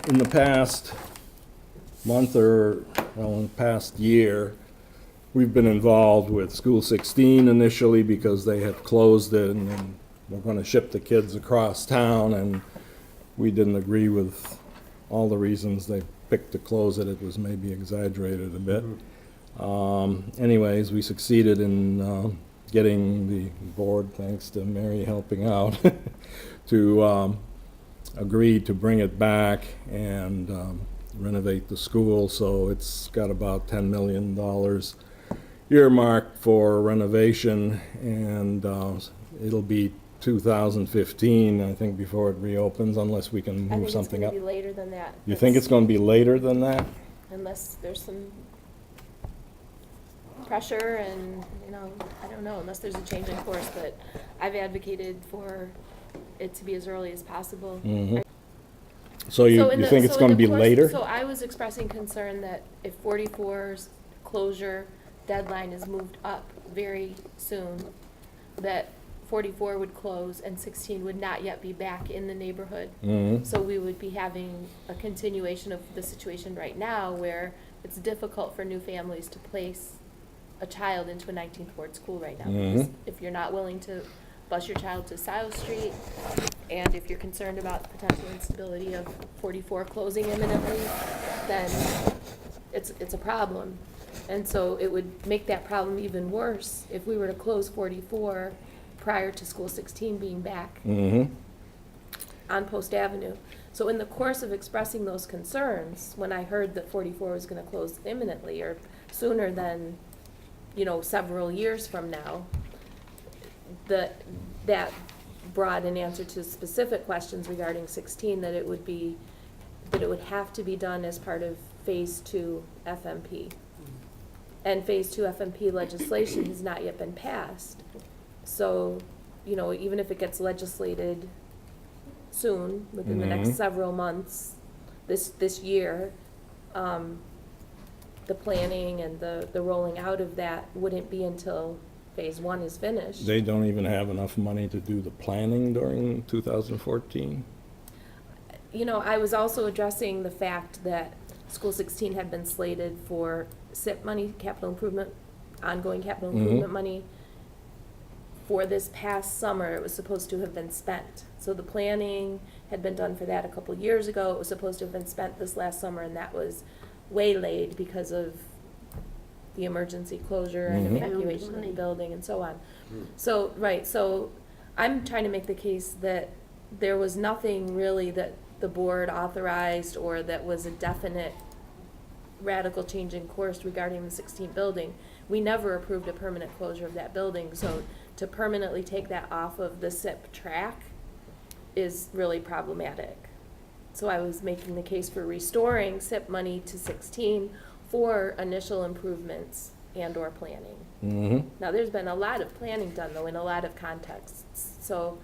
in the past month or, well, in the past year, we've been involved with School 16 initially because they had closed it and then we're going to ship the kids across town, and we didn't agree with all the reasons they picked to close it. It was maybe exaggerated a bit. Anyways, we succeeded in getting the board, thanks to Mary helping out, to agree to bring it back and renovate the school. So it's got about $10 million earmarked for renovation, and it'll be 2015, I think, before it reopens, unless we can move something up. I think it's going to be later than that. You think it's going to be later than that? Unless there's some pressure and, I don't know, unless there's a change in course, but I've advocated for it to be as early as possible. Mm-hmm. So you think it's going to be later? So I was expressing concern that if 44's closure deadline is moved up very soon, that 44 would close and 16 would not yet be back in the neighborhood. Mm-hmm. So we would be having a continuation of the situation right now where it's difficult for new families to place a child into a 19th ward school right now. Mhm. Because if you're not willing to bus your child to South Street, and if you're concerned about the potential instability of 44 closing imminently, then it's a problem. And so it would make that problem even worse if we were to close 44 prior to School 16 being back Mm-hmm. on Post Avenue. So in the course of expressing those concerns, when I heard that 44 was going to close imminently or sooner than, several years from now, that brought an answer to specific questions regarding 16, that it would have to be done as part of Phase 2 FMP. And Phase 2 FMP legislation has not yet been passed. So, even if it gets legislated soon, within the next several months, this year, the planning and the rolling out of that wouldn't be until Phase 1 is finished. They don't even have enough money to do the planning during 2014? I was also addressing the fact that School 16 had been slated for SIP money, capital improvement, ongoing capital improvement money. For this past summer, it was supposed to have been spent. So the planning had been done for that a couple years ago. It was supposed to have been spent this last summer, and that was waylaid because of the emergency closure and evacuation of the building and so on. So, right, so I'm trying to make the case that there was nothing really that the board authorized or that was a definite radical change in course regarding the 16 building. We never approved a permanent closure of that building, so to permanently take that off of the SIP track is really problematic. So I was making the case for restoring SIP money to 16 for initial improvements and or planning. Mm-hmm. Now, there's been a lot of planning done, though, in a lot of contexts. So,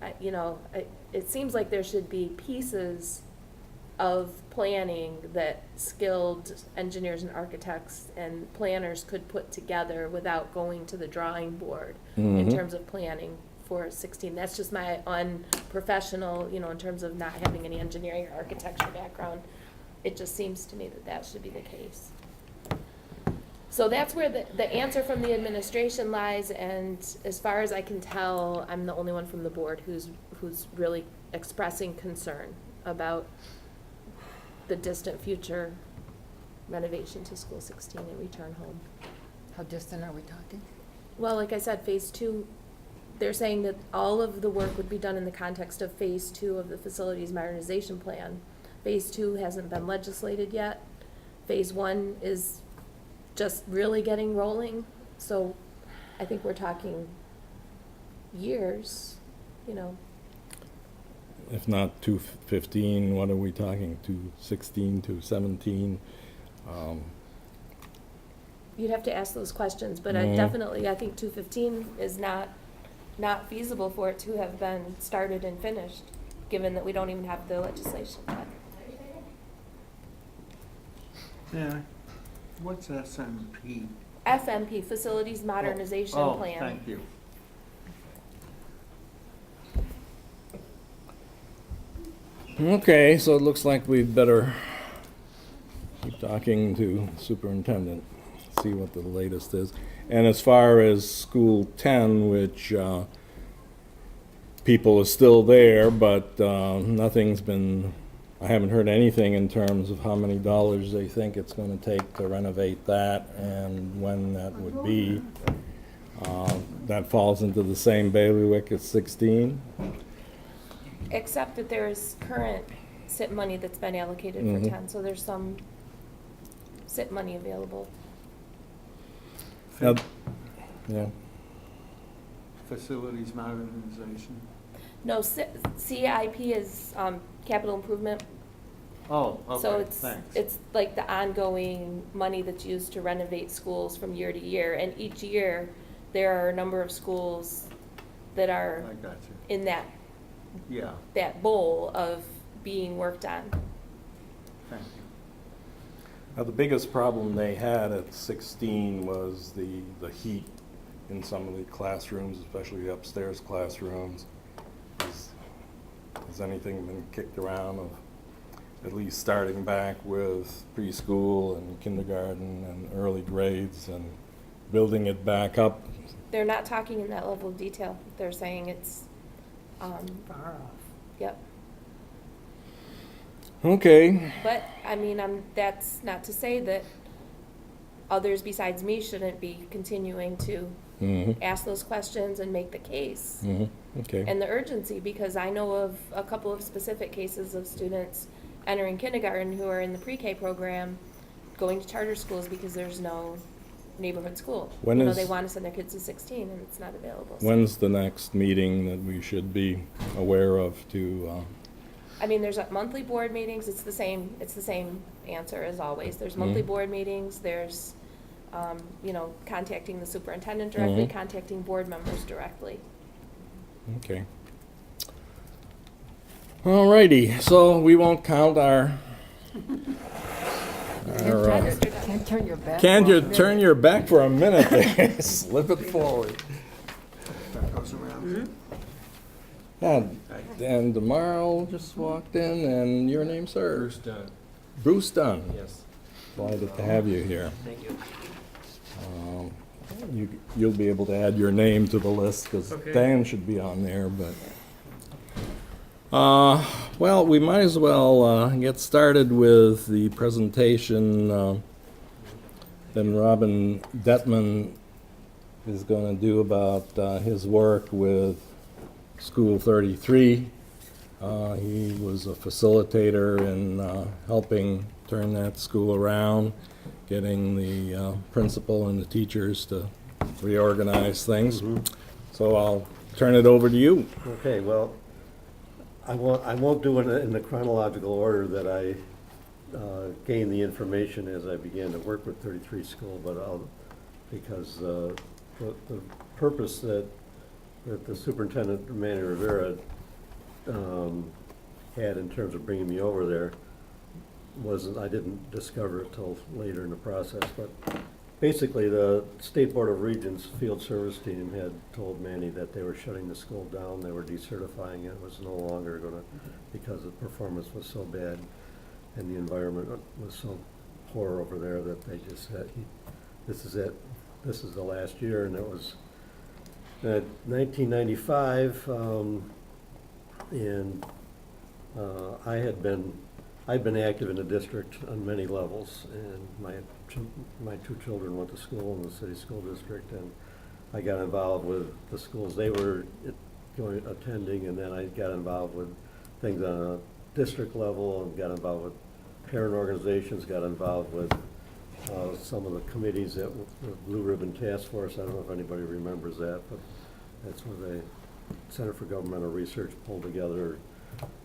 it seems like there should be pieces of planning that skilled engineers and architects and planners could put together without going to the drawing board in terms of planning for 16. That's just my unprofessional, in terms of not having any engineering or architecture background. It just seems to me that should be the case. So that's where the answer from the administration lies, and as far as I can tell, I'm the only one from the board who's really expressing concern about the distant future renovation to School 16 and return home. How distant are we talking? Well, like I said, Phase 2, they're saying that all of the work would be done in the context of Phase 2 of the facilities modernization plan. Phase 2 hasn't been legislated yet. Phase 1 is just really getting rolling. So I think we're talking years, If not 215, what are we talking, 216, 217? You'd have to ask those questions, but I think 215 is not feasible for it to have been started and finished, given that we don't even have the legislation yet. Yeah, what's SMP? FMP, Facilities Modernization Plan. Oh, thank you. Okay, so it looks like we'd better keep talking to superintendent, see what the latest is. And as far as School 10, which people are still there, but nothing's been, I haven't heard anything in terms of how many dollars they think it's going to take to renovate that and when that would be. That falls into the same bailiwick as 16. Except that there's current SIP money that's been allocated for Mhm. 10, so there's some SIP money available. Now, yeah. Facilities modernization. No, CIP is capital improvement, Oh, so okay, it's, thanks. it's like the ongoing money that's used to renovate schools from year to year. And each year, there are a number of schools that are I got you. in that Yeah, bowl of being worked on. thank you. Now, the biggest problem they had at 16 was the heat in some of the classrooms, especially the upstairs classrooms. Has anything been kicked around of at least starting back with preschool and kindergarten and early grades and building it back up? They're not talking in that level of detail. They're saying it's, Far off. yep. Okay. But, I mean, that's not to say that others besides me shouldn't be continuing to Mm-hmm. ask those questions and make the case. Mm-hmm. Okay. And the urgency, because I know of a couple of specific cases of students entering kindergarten who are in the pre-K program going to charter schools because there's no neighborhood school. When You know, is- they want to send their kids to 16 and it's not available. So- When's the next meeting that we should be aware of to, I mean, there's monthly board meetings, it's the same answer as always. There's monthly Mhm. board meetings, there's, contacting the superintendent directly, Mhm. contacting board members directly. okay. All righty, so we won't count our, Can't turn your back. Can for you a minute. turn your back for a minute there? Slip it forward. That goes around. Yeah, and tomorrow just walked in, and your name, sir? Bruce Dunn. Bruce Dunn. Yes. Delighted to have you here. Thank you. You'll be able to add your name to the list, because Okay. Dan should be on there, but... Well, we might as well get started with the presentation that Robin Dettman is going to do about his work with School 33. He was a facilitator in helping turn that school around, getting the principal and the teachers to reorganize things. So I'll turn it over to you. Okay, well, I won't do it in the chronological order that I gained the information as I began to work with 33 School, but because the purpose that the superintendent, Manny Rivera, had in terms of bringing me over there I didn't discover it till later in the process, but basically the State Board of Regents field service team had told Manny that they were shutting the school down, they were decertifying it, it was no longer gonna, because the performance was so bad and the environment was so poor over there that they just said, this is it, this is the last year. And it was 1995, and I'd been active in the district on many levels, and my two children went to school in the city school district, and I got involved with the schools they were attending, and then I got involved with things on a district level, and got involved with parent organizations, got involved with some of the committees that the Blue Ribbon Task Force. I don't know if anybody remembers that, but that's where the Center for Governmental Research pulled together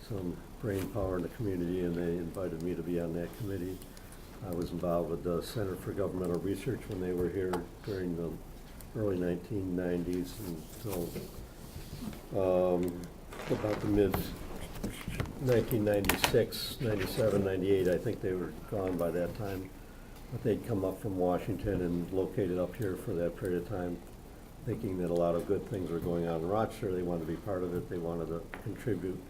some brain power in the community, and they invited me to be on that committee. I was involved with the Center for Governmental Research when they were here during the early 1990s until about the mid 1996, 97, 98. I think they were gone by that time. But they'd come up from Washington and located up here for that period of time, thinking that a lot of good things were going on in Rochester. They wanted to be part of it. They wanted to contribute.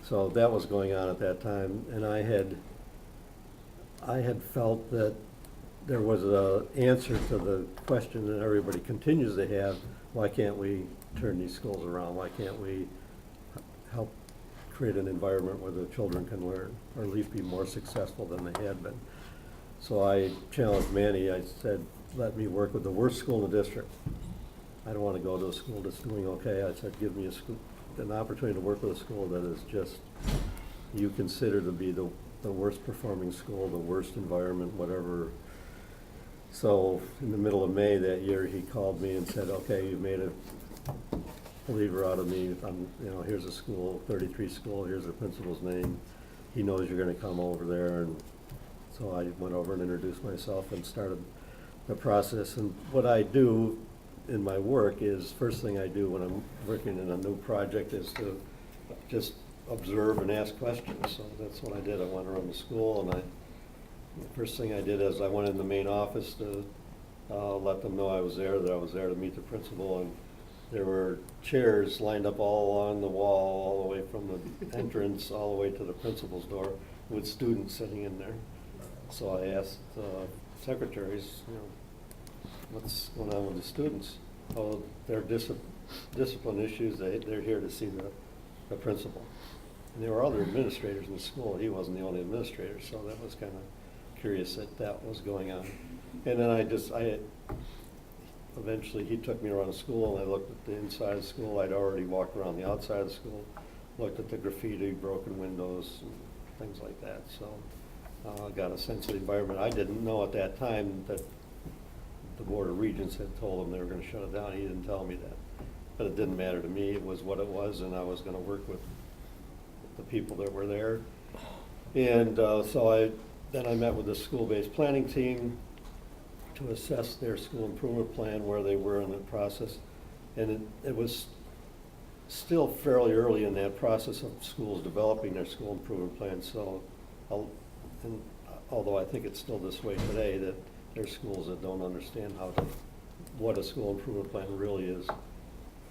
So that was going on at that time, and I had felt that there was an answer to the question that everybody continues to have: why can't we turn these schools around? Why can't we help create an environment where the children can learn, or at least be more successful than they had been? So I challenged Manny. I said, let me work with the worst school in the district. I don't want to go to a school that's doing okay. I said, give me an opportunity to work with a school that is just, you consider to be the worst performing school, the worst environment, whatever. So in the middle of May that year, he called me and said, okay, you've made a believer out of me. Here's a school, 33 school, here's the principal's name. He knows you're going to come over there. And so I went over and introduced myself and started the process. And what I do in my work is, first thing I do when I'm working in a new project is to just observe and ask questions. So that's what I did. I went around the school, and the first thing I did is I went in the main office to let them know I was there, that I was there to meet the principal. And there were chairs lined up all along the wall, all the way from the entrance all the way to the principal's door, with students sitting in there. So I asked secretaries, what's going on with the students? Oh, they're discipline issues. They're here to see the principal. And there were other administrators in the school. He wasn't the only administrator, so that was kind of curious that was going on. And then eventually he took me around the school, and I looked at the inside of the school. I'd already walked around the outside of the school, looked at the graffiti, broken windows, and things like that. So I got a sense of the environment. I didn't know at that time that the Board of Regents had told them they were going to shut it down. He didn't tell me that. But it didn't matter to me. It was what it was, and I was going to work with the people that were there. And so I met with the school-based planning team to assess their school improvement plan, where they were in the process. And it was still fairly early in that process of schools developing their school improvement plan. So, although I think it's still this way today, that there's schools that don't understand what a school improvement plan really is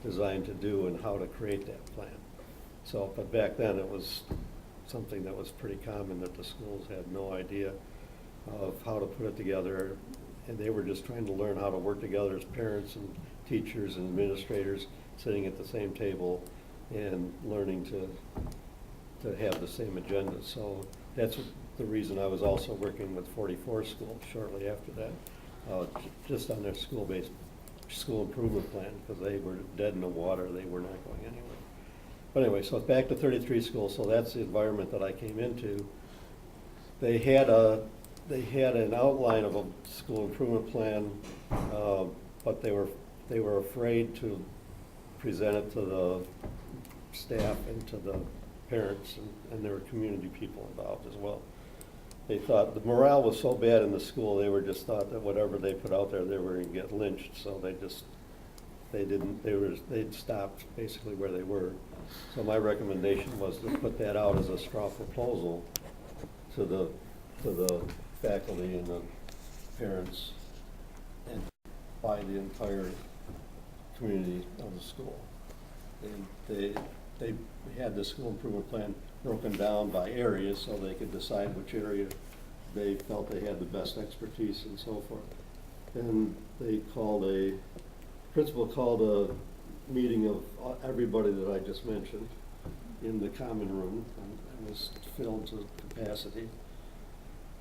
designed to do and how to create that plan. So, but back then it was something that was pretty common, that the schools had no idea of how to put it together, and they were just trying to learn how to work together as parents and teachers and administrators, sitting at the same table and learning to have the same agenda. So that's the reason I was also working with 44 schools shortly after that, just on their school-based school improvement plan, because they were dead in the water. They were not going anywhere. But anyway, so back to 33 schools. So that's the environment that I came into. They had an outline of a school improvement plan, but they were afraid to present it to the staff and to the parents, and there were community people involved as well. They thought the morale was so bad in the school, they just thought that whatever they put out there, they were going to get lynched. So they'd stopped basically where they were. So my recommendation was to put that out as a straw proposal to the faculty and the parents, and by the entire community of the school. And they had the school improvement plan broken down by areas, so they could decide which area they felt they had the best expertise and so forth. And principal called a meeting of everybody that I just mentioned in the common room, and it was filled to capacity.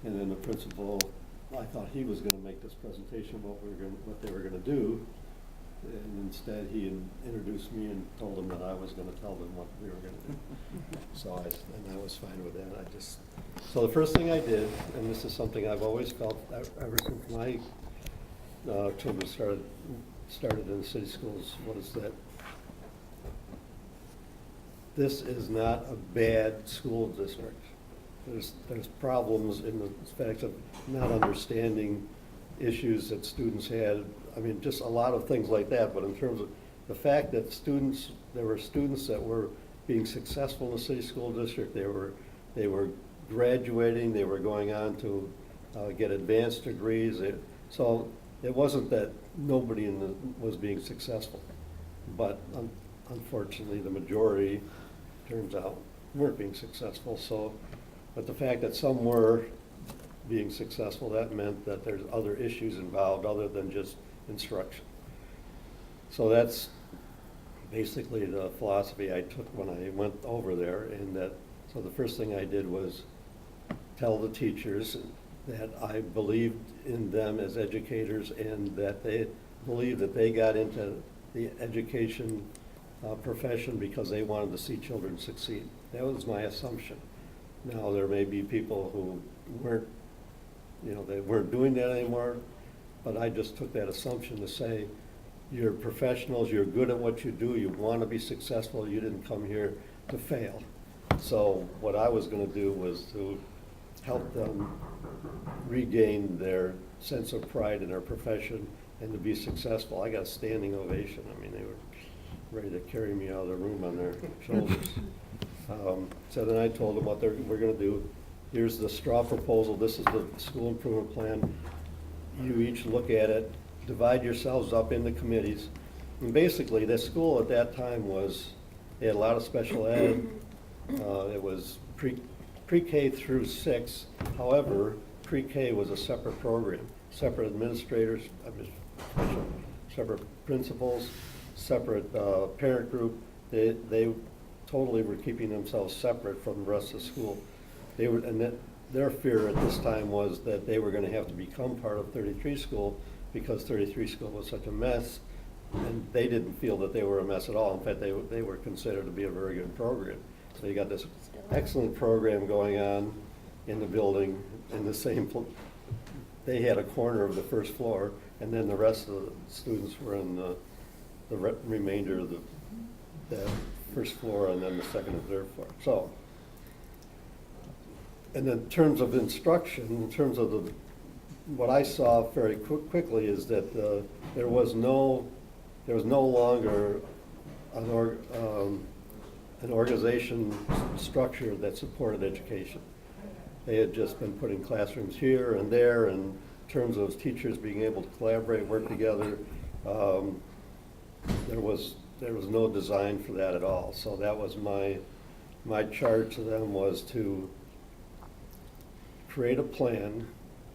And then the principal, I thought he was going to make this presentation, what they were going to do, and instead he introduced me and told them that I was going to tell them what we were going to do. So I was fine with that. So the first thing I did, and this is something I've always felt ever since my children started in the city schools, was that this is not a bad school district. There's problems in the fact of not understanding issues that students had. I mean, just a lot of things like that. But in terms of the fact that there were students that were being successful in the city school district. They were graduating. They were going on to get advanced degrees. So it wasn't that nobody was being successful, but unfortunately, the majority turns out weren't being successful, so, but the fact that some were being successful, that meant that there's other issues involved other than just instruction. So that's basically the philosophy I took when I went over there, and that, so the first thing I did was tell the teachers that I believed in them as educators and that they believed that they got into the education profession because they wanted to see children succeed. That was my assumption. Now, there may be people who weren't, they weren't doing that anymore, but I just took that assumption to say, you're professionals, you're good at what you do, you want to be successful, you didn't come here to fail. So what I was going to do was to help them regain their sense of pride in their profession and to be successful. I got a standing ovation. I mean, they were ready to carry me out of the room on their shoulders. So then I told them what we're going to do. Here's the straw proposal. This is the school improvement plan. You each look at it, divide yourselves up into committees. And basically, the school at that time they had a lot of special ed. It was pre-K through 6. However, pre-K was a separate program, separate administrators, separate principals, separate parent group. They totally were keeping themselves separate from the rest of the school. Their fear at this time was that they were going to have to become part of 33 school because 33 school was such a mess, and they didn't feel that they were a mess at all. In fact, they were considered to be a very good program. So you got this excellent program going on in the building in the same, they had a corner of the first floor, and then the rest of the students were in the remainder of the first floor and then the second and third floor. So, and in terms of instruction, in terms of what I saw very quickly is that there was no longer an organization structure that supported education. They had just been putting classrooms here and there in terms of teachers being able to collaborate, work together. There was no design for that at all. So that was my charge to them, was to create a plan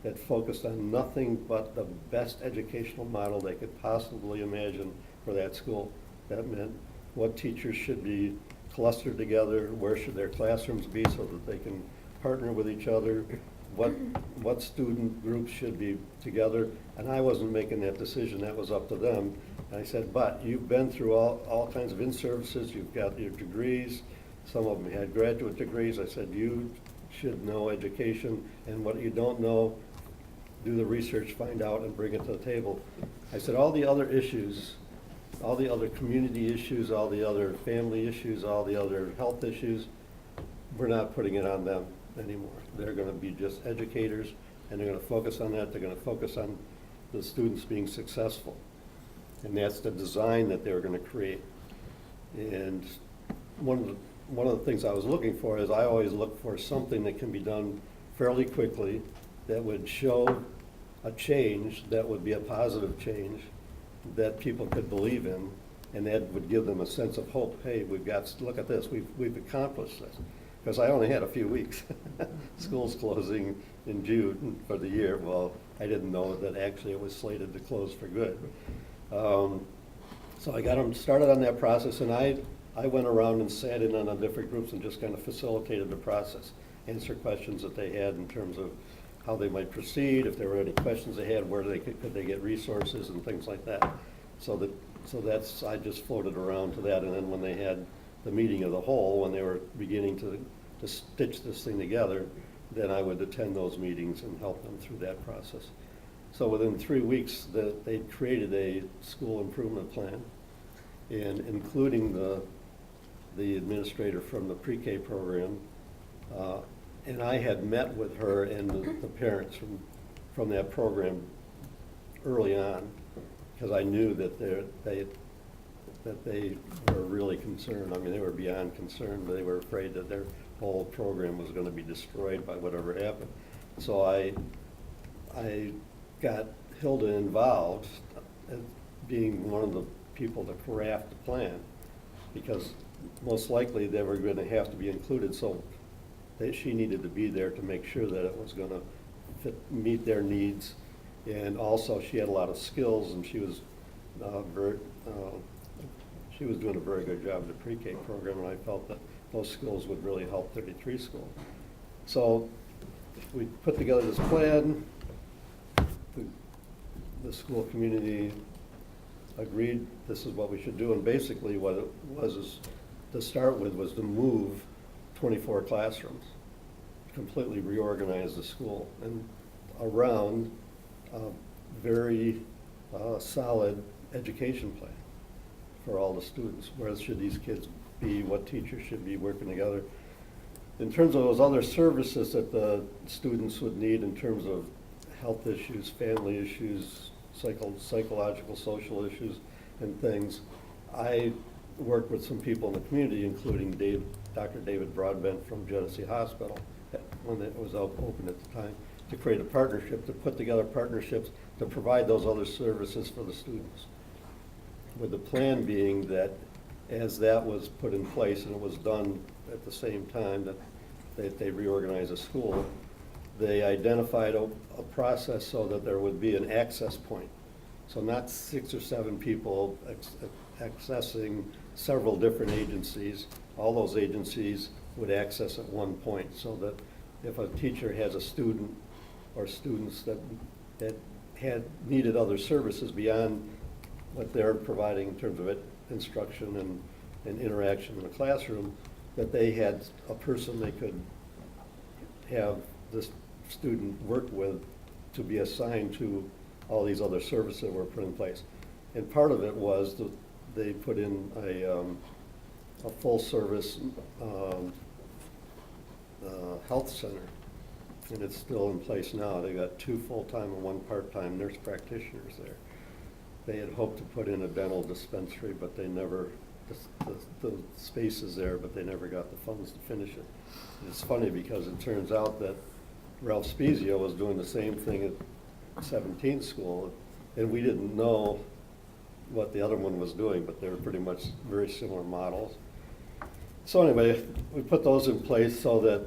that focused on nothing but the best educational model they could possibly imagine for that school. That meant what teachers should be clustered together, where should their classrooms be so that they can partner with each other, what student groups should be together. And I wasn't making that decision, that was up to them. And I said, but you've been through all kinds of in-services, you've got your degrees, some of them had graduate degrees. I said, you should know education, and what you don't know, do the research, find out, and bring it to the table. I said, all the other issues, all the other community issues, all the other family issues, all the other health issues, we're not putting it on them anymore. They're going to be just educators, and they're going to focus on that. They're going to focus on the students being successful. And that's the design that they're going to create. And one of the things I was looking for is I always look for something that can be done fairly quickly that would show a change that would be a positive change that people could believe in, and that would give them a sense of hope. Hey, look at this, we've accomplished this. Because I only had a few weeks. School's closing in June for the year. Well, I didn't know that actually it was slated to close for good. So I got them started on that process, and I went around and sat in on the different groups and just kind of facilitated the process, answer questions that they had in terms of how they might proceed, if there were any questions they had, where could they get resources and things like that. So that's, I just floated around to that, and then when they had the meeting of the whole, when they were beginning to stitch this thing together, then I would attend those meetings and help them through that process. So within 3 weeks, they created a school improvement plan, and including the administrator from the pre-K program, and I had met with her and the parents from that program early on, because I knew that they were really concerned. I mean, they were beyond concerned. They were afraid that their whole program was going to be destroyed by whatever happened. So I got Hilda involved as being one of the people to craft the plan, because most likely they were gonna have to be included, so she needed to be there to make sure that it was gonna meet their needs. And also, she had a lot of skills, and she was doing a very good job in the pre-K program, and I felt that those skills would really help 33 school. So we put together this plan. The school community agreed this is what we should do, and basically what it was is, to start with, was to move 24 classrooms, completely reorganize the school, and around a very solid education plan for all the students. Where should these kids be? What teachers should be working together? In terms of those other services that the students would need in terms of health issues, family issues, psychological, social issues, and things, I worked with some people in the community, including Dr. David Broadbent from Genesee Hospital, when it was open at the time, to create a partnership, to put together partnerships to provide those other services for the students. With the plan being that as that was put in place, and it was done at the same time that they reorganized the school, they identified a process so that there would be an access point. So not 6 or 7 people accessing several different agencies. All those agencies would access at one point, so that if a teacher has a student or students that had needed other services beyond what they're providing in terms of instruction and interaction in the classroom, that they had a person they could have this student work with to be assigned to all these other services that were put in place. And part of it was that they put in a full-service health center, and it's still in place now. They got 2 full-time and 1 part-time nurse practitioners there. They had hoped to put in a dental dispensary, but they never, the space is there, but they never got the funds to finish it. And it's funny because it turns out that Ralph Spezia was doing the same thing at 17th school, and we didn't know what the other one was doing, but they were pretty much very similar models. So anyway, we put those in place so that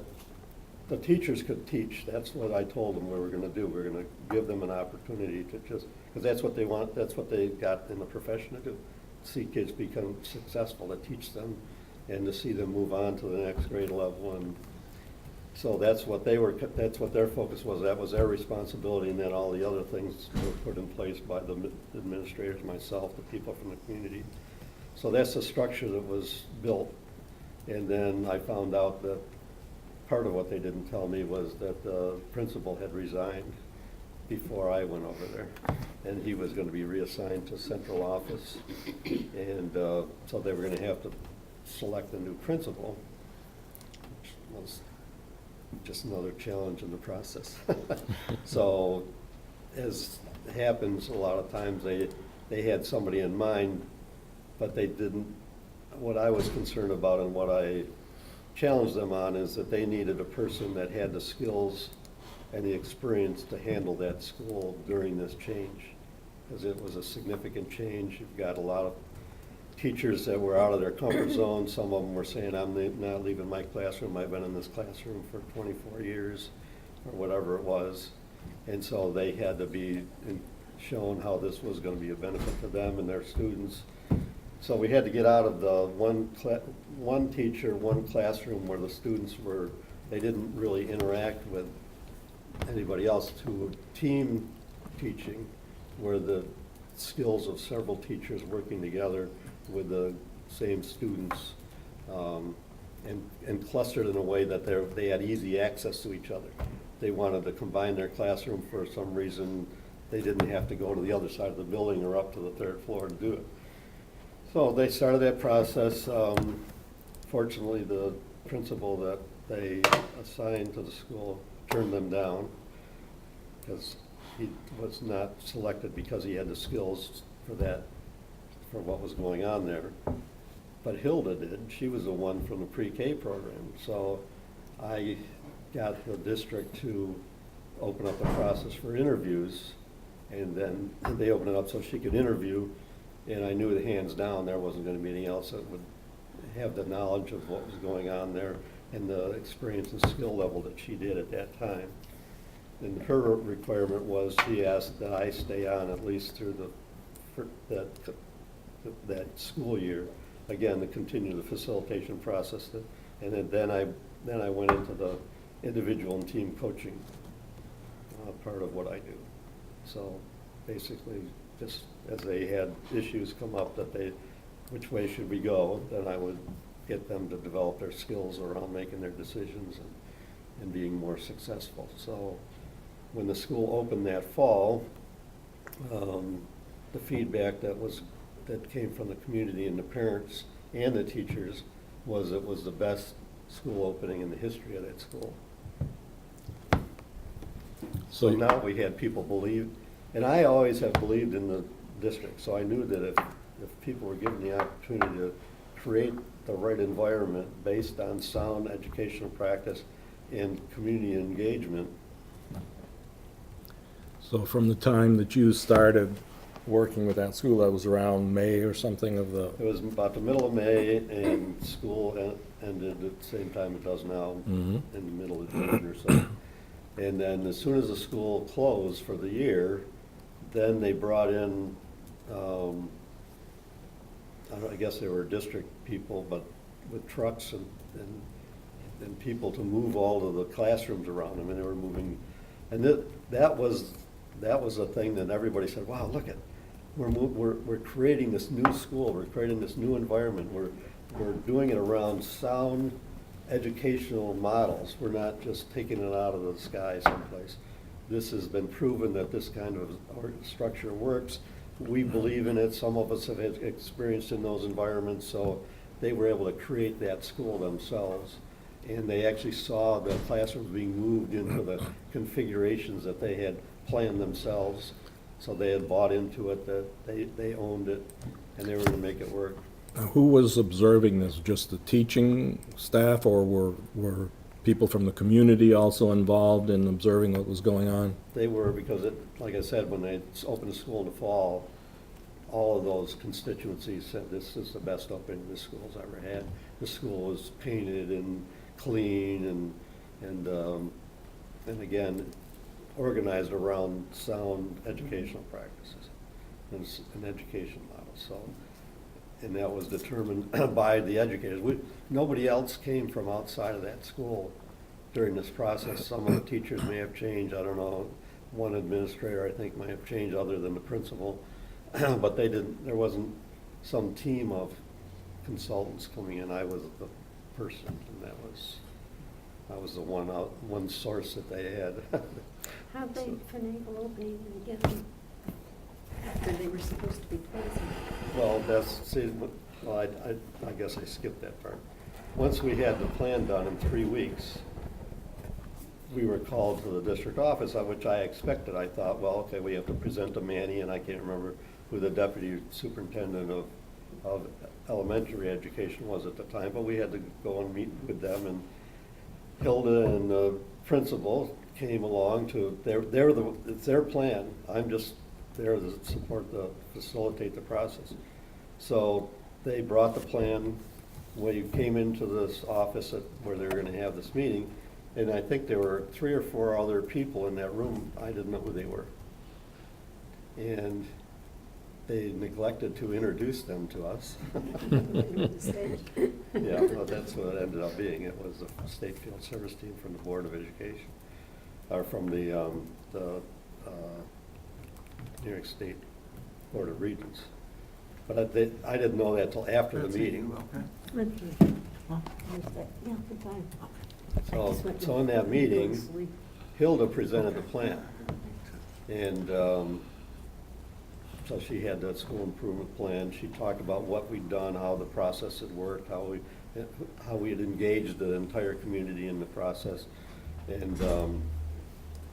the teachers could teach. That's what I told them we were gonna do. We're gonna give them an opportunity to just, because that's what they want, that's what they got in the profession to do. See kids become successful, to teach them and to see them move on to the next grade level. And so that's what that's what their focus was. That was their responsibility, and then all the other things were put in place by the administrators, myself, the people from the community. So that's the structure that was built. And then I found out that part of what they didn't tell me was that the principal had resigned before I went over there, and he was going to be reassigned to central office. And so they were going to have to select a new principal, which was just another challenge in the process. So as happens a lot of times, they had somebody in mind, but they didn't. What I was concerned about and what I challenged them on is that they needed a person that had the skills and the experience to handle that school during this change, because it was a significant change. You've got a lot of teachers that were out of their comfort zone. Some of them were saying, I'm not leaving my classroom. I've been in this classroom for 24 years, or whatever it was. And so they had to be shown how this was going to be a benefit to them and their students. So we had to get out of the one teacher, one classroom where the students were, they didn't really interact with anybody else, to team teaching, where the skills of several teachers working together with the same students and clustered in a way that they had easy access to each other. They wanted to combine their classroom for some reason. They didn't have to go to the other side of the building or up to the 3rd floor to do it. So they started that process. Fortunately, the principal that they assigned to the school turned them down, because he was not selected because he had the skills for what was going on there. But Hilda did. She was the one from the pre-K program. So I got the district to open up the process for interviews, and then they opened it up so she could interview. And I knew that hands down there wasn't going to be anything else that would have the knowledge of what was going on there and the experience and skill level that she did at that time. And her requirement was, she asked that I stay on at least through that school year, again, to continue the facilitation process. And then I went into the individual and team coaching part of what I do. So basically, just as they had issues come up which way should we go, then I would get them to develop their skills around making their decisions and being more successful. So when the school opened that fall, the feedback that came from the community and the parents and the teachers was it was the best school opening in the history of that school. So now we had people believe, and I always have believed in the district, so I knew that if people were given the opportunity to create the right environment based on sound educational practice and community engagement. So from the time that you started working with that school, that was around May or something of the, It was about the middle of May, and school ended at the same time it does now, in the middle of June or so. And then as soon as the school closed for the year, then they brought in, I guess they were district people, but with trucks and people to move all of the classrooms around them, and they were moving. And that was a thing that everybody said, wow, look at, we're creating this new school, we're creating this new environment, we're doing it around sound educational models. We're not just taking it out of the sky someplace. This has been proven that this kind of structure works. We believe in it. Some of us have had experience in those environments, so they were able to create that school themselves. And they actually saw the classrooms being moved into the configurations that they had planned themselves. So they had bought into it, that they owned it, and they were going to make it work. who was observing this? Just the teaching staff, or were people from the community also involved in observing what was going on? They were, because like I said, when they opened the school in the fall, all of those constituencies said this is the best opening this school's ever had. The school was painted and clean and again, organized around sound educational practices and an education model. So, and that was determined by the educators. Nobody else came from outside of that school during this process. Some of the teachers may have changed. I don't know. One administrator, I think, may have changed other than the principal. But they didn't, there wasn't some team of consultants coming in. I was the person, and I was the one source that they had. How'd they finagle opening it again after they were supposed to be closing? Well, I guess I skipped that part. Once we had the plan done in 3 weeks, we were called to the district office, which I expected. I thought, well, okay, we have to present to Manny, and I can't remember who the deputy superintendent of elementary education was at the time, but we had to go and meet with them, and Hilda and the principal came along to, it's their plan. I'm just there to facilitate the process. So they brought the plan. We came into this office where they were going to have this meeting, and I think there were 3 or 4 other people in that room. I didn't know who they were. And they neglected to introduce them to us. Yeah, well, that's what it ended up being. It was the State Field Service team from the Board of Education, or from the New York State Board of Regents. But I didn't know that till after the meeting. Yeah, good time. So in that meeting, Hilda presented the plan. And so she had that school improvement plan. She talked about what we'd done, how the process had worked, how we had engaged the entire community in the process. And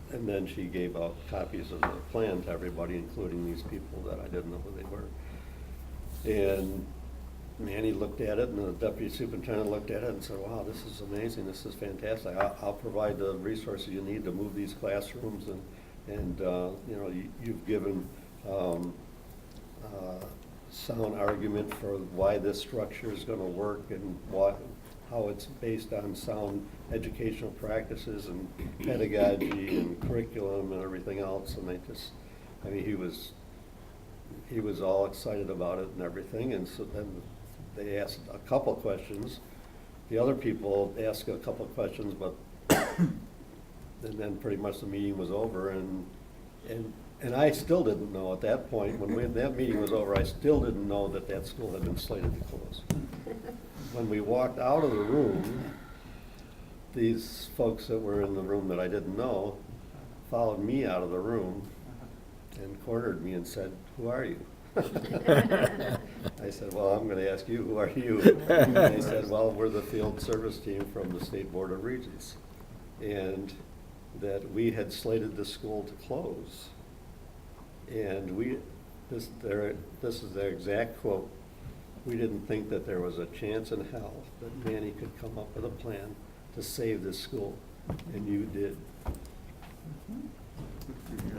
then she gave out copies of the plan to everybody, including these people that I didn't know who they were. And Manny looked at it, and the deputy superintendent looked at it and said, wow, this is amazing, this is fantastic. I'll provide the resources you need to move these classrooms, and you know, you've given sound argument for why this structure is gonna work and how it's based on sound educational practices and pedagogy and curriculum and everything else, and he was all excited about it and everything, and so then they asked a couple questions. The other people asked a couple questions, but and then pretty much the meeting was over, and I still didn't know at that point, when that meeting was over, I still didn't know that school had been slated to close. When we walked out of the room, these folks that were in the room that I didn't know followed me out of the room and cornered me and said, "Who are you?" I said, "Well, I'm going to ask you, who are you?" And they said, "Well, we're the field service team from the State Board of Regents." And that we had slated the school to close. And this is their exact quote, "We didn't think that there was a chance in hell that Manny could come up with a plan to save this school, and you did."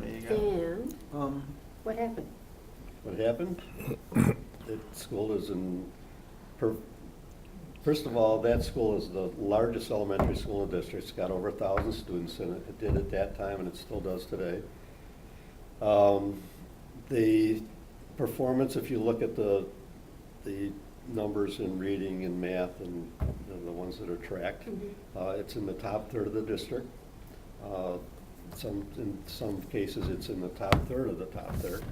There you go. And what happened? What happened? The school is first of all, that school is the largest elementary school in the district. It's got over 1,000 students in it. It did at that time, and it still does today. The performance, if you look at the numbers in reading and math and the ones that are tracked, it's in the top third of the district. In some cases, it's in the top third of the top third.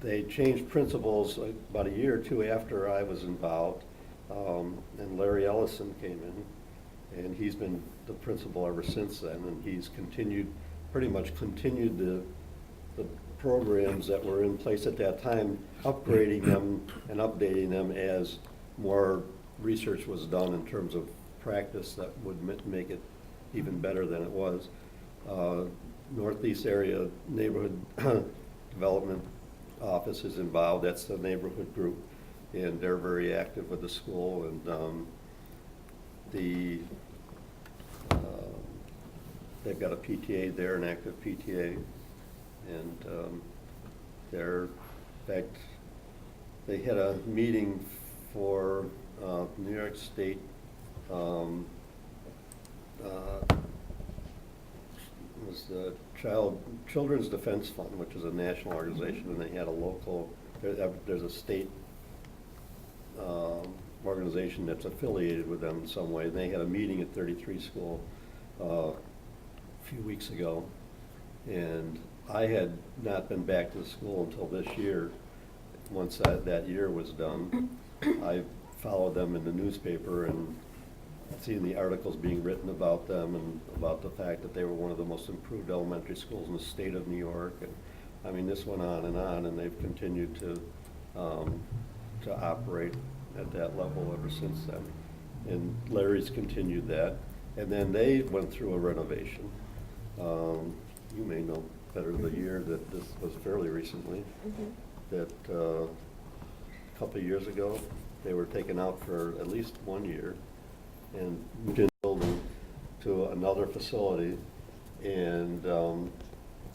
They changed principals about a year or two after I was involved, and Larry Ellison came in, and he's been the principal ever since then, and he's pretty much continued the programs that were in place at that time, upgrading them and updating them as more research was done in terms of practice that would make it even better than it was. Northeast area neighborhood development office is involved. That's the neighborhood group, and they're very active with the school, and they've got a PTA there, an active PTA, and in fact, they had a meeting for New York State it was the Children's Defense Fund, which is a national organization, and they had a local, there's a state organization that's affiliated with them in some way. They had a meeting at 33 School a few weeks ago, and I had not been back to the school until this year. Once that year was done, I followed them in the newspaper and seeing the articles being written about them and about the fact that they were one of the most improved elementary schools in the state of New York. And I mean, this went on, and they've continued to operate at that level ever since then. And Larry's continued that. And then they went through a renovation. You may know better the year that this was fairly recently, that a couple of years ago, they were taken out for at least 1 year and moved in the building to another facility, and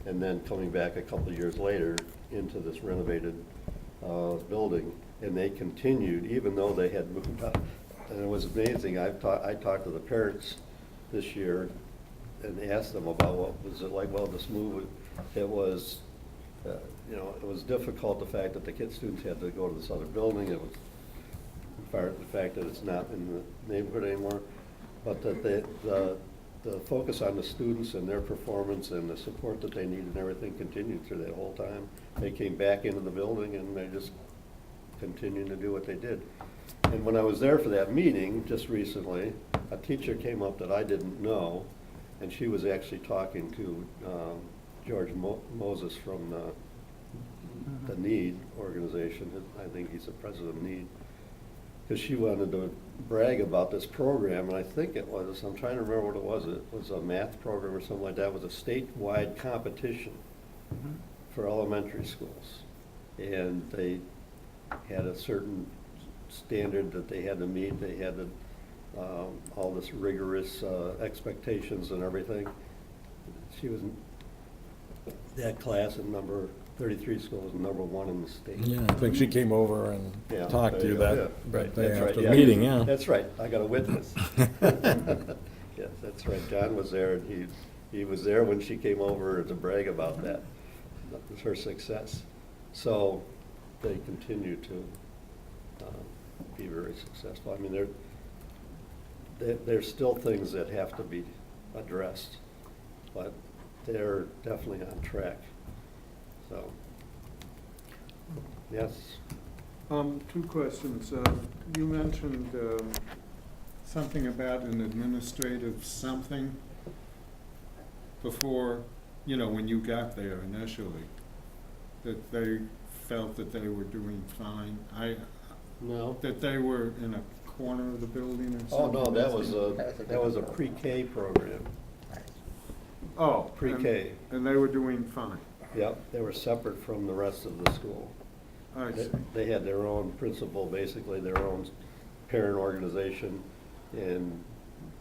then coming back a couple of years later into this renovated building, and they continued even though they had moved out. And it was amazing. I talked to the parents this year and asked them about what was it like. Well, this move, it was it was difficult, the fact that the students had to go to this other building. It was the fact that it's not in the neighborhood anymore, but that the focus on the students and their performance and the support that they needed and everything continued through that whole time. They came back into the building and they just continued to do what they did. And when I was there for that meeting just recently, a teacher came up that I didn't know, and she was actually talking to George Moses from the NEED organization. I think he's the president of NEED. Because she wanted to brag about this program, and I think it was, I'm trying to remember what it was a math program or something like that. It was a statewide competition for elementary schools. And they had a certain standard that they had to meet. They had all this rigorous expectations and everything. that class in number 33 school is number 1 in the state. Yeah, I think she came over and Yeah, talked to you there you go. that Yeah, right, day that's right, after the yeah. meeting, yeah. That's right, I got a witness. Yes, that's right, John was there, and he was there when she came over to brag about that, her success. So they continue to be very successful. I mean, there's still things that have to be addressed, but they're definitely on track. So, yes. 2 questions. You mentioned something about an administrative something before, when you got there initially, that they felt that they were doing fine. No. That they were in a corner of the building or Oh, something? no, that was a pre-K program. Oh. Pre-K. And they were doing fine. Yep, they were separate from the rest of the school. I see. They had their own principal, basically their own parent organization, and